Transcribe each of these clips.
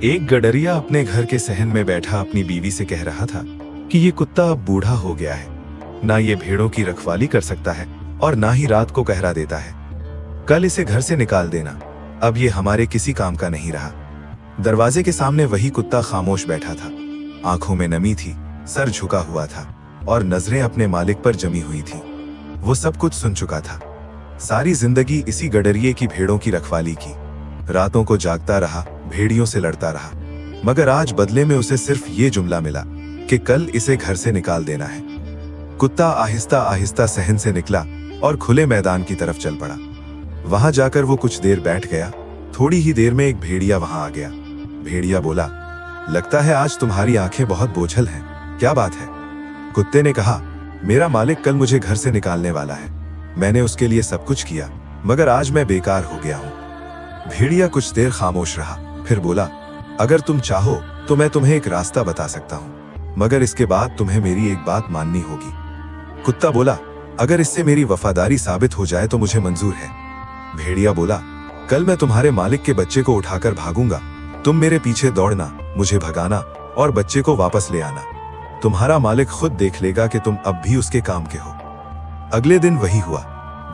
एक गडरिया अपने घर के सहन में बैठा अपनी बीवी से कह रहा था कि ये कुत्ता अब बूढ़ा हो गया है। ना ये भेड़ों की रखवाली कर सकता है और ना ही रात को कहरा देता है। कल इसे घर से निकाल देना, अब ये हमारे किसी काम का नहीं रहा। दरवाजे के सामने वही कुत्ता खामोश बैठा था। आंखों में नमी थी, सर झुका हुआ था और नजरें अपने मालिक पर जमी हुई थी। वो सब कुछ सुन चुका था। सारी जिंदगी इसी गडरिये की भेड़ों की रखवाली की। रातों को जागता रहा, भेड़ियों से लड़ता रहा, मगर आज बदले में उसे सिर्फ ये जुमला मिला कि कल इसे घर से निकाल देना है। कुत्ता आहिस्ता आहिस्ता सहन से निकला और खुले मैदान की तरफ चल पड़ा। वहां जाकर वो कुछ देर बैठ गया। थोड़ी ही देर में एक भेड़िया वहां आ गया। भेड़िया बोला, लगता है आज तुम्हारी आंखें बहुत बोझल हैं, क्या बात है? कुत्ते ने कहा, मेरा मालिक कल मुझे घर से निकालने वाला है। मैंने उसके लिए सब कुछ किया, मगर आज मैं बेकार हो गया हूं। भेड़िया कुछ देर खामोश रहा, फिर बोला, अगर तुम चाहो तो मैं तुम्हें एक रास्ता बता सकता हूं, मगर इसके बाद तुम्हें मेरी एक बात माननी होगी। कुत्ता बोला, अगर इससे मेरी वफादारी साबित हो जाए तो मुझे मंजूर है। भेड़िया बोला, कल मैं तुम्हारे मालिक के बच्चे को उठाकर भागूंगा। तुम मेरे पीछे दौड़ना, मुझे भगाना और बच्चे को वापस ले आना। तुम्हारा मालिक खुद देख लेगा कि तुम अब भी उसके काम के हो। अगले दिन वही हुआ।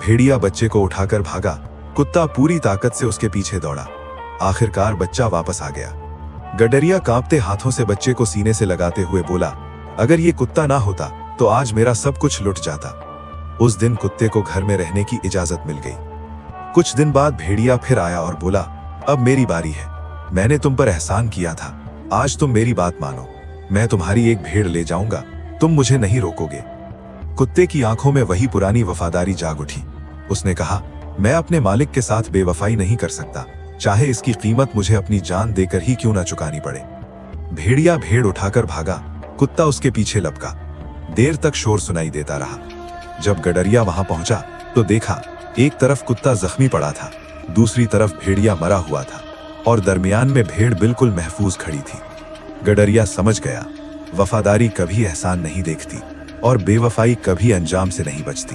भेड़िया बच्चे को उठाकर भागा। कुत्ता पूरी ताकत से उसके पीछे दौड़ा। आखिरकार बच्चा वापस आ गया। गडरिया कांपते हाथों से बच्चे को सीने से लगाते हुए बोला, अगर ये कुत्ता ना होता तो आज मेरा सब कुछ लुट जाता। उस दिन कुत्ते को घर में रहने की इजाजत मिल गई। कुछ दिन बाद भेड़िया फिर आया और बोला, अब मेरी बारी है। मैंने तुम पर एहसान किया था, आज तुम मेरी बात मानो। मैं तुम्हारी एक भेड़ ले जाऊंगा, तुम मुझे नहीं रोकोगे। कुत्ते की आंखों में वही पुरानी वफादारी जाग उठी। उसने कहा, मैं अपने मालिक के साथ बेवफाई नहीं कर सकता, चाहे इसकी कीमत मुझे अपनी जान देकर ही क्यों ना चुकानी पड़े। भेड़िया भेड़ उठाकर भागा। कुत्ता उसके पीछे लपका। देर तक शोर सुनाई देता रहा। जब गडरिया वहां पहुंचा तो देखा, एक तरफ कुत्ता जख्मी पड़ा था, दूसरी तरफ भेड़िया मरा हुआ था और दरमियान में भेड़ बिल्कुल महफूज खड़ी थी। गडरिया समझ गया, वफादारी कभी एहसान नहीं देखती और बेवफाई कभी अंजाम से नहीं बचती।